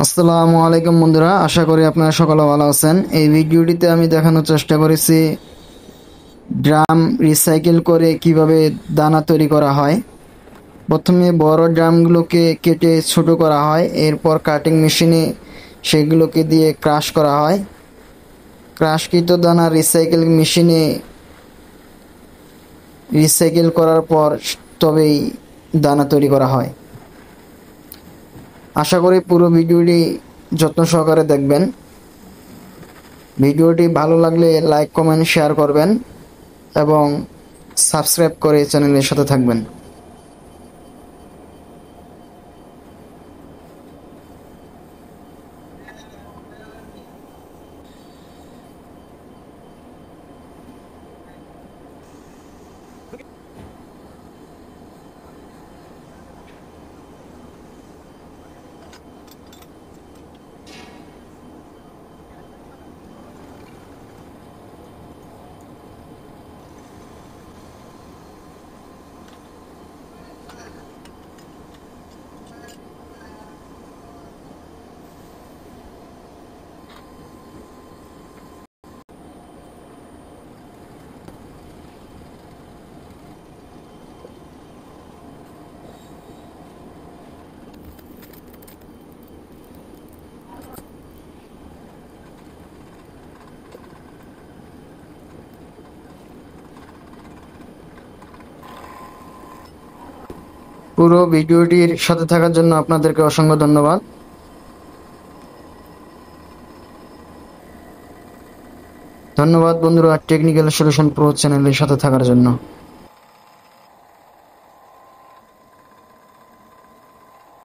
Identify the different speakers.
Speaker 1: আসসালামু আলাইকুম বন্ধুরা, আশা করি আপনারা সকলে ভালো আছেন। এই ভিডিওটিতে আমি দেখানোর চেষ্টা করেছি ড্রাম রিসাইকেল করে কিভাবে দানা তৈরি করা হয়। প্রথমে বড় ড্রামগুলোকে কেটে ছোট করা হয়, এরপর কাটিং মেশিনে সেগুলোকে দিয়ে ক্রাশ করা হয়। ক্রাশকৃত দানা রিসাইকেল মেশিনে রিসাইকেল করার পর তবেই দানা তৈরি করা হয়। আশা করি পুরো ভিডিওটি যত্ন সহকারে দেখবেন। ভিডিওটি ভালো লাগলে লাইক, কমেন্ট, শেয়ার করবেন এবং সাবস্ক্রাইব করে চ্যানেলের সাথে থাকবেন। পুরো ভিডিওটির সাথে থাকার জন্য আপনাদেরকে অসংখ্য ধন্যবাদ। ধন্যবাদ বন্ধুরা টেকনিক্যাল সলিউশন প্রো চ্যানেলের সাথে থাকার জন্য।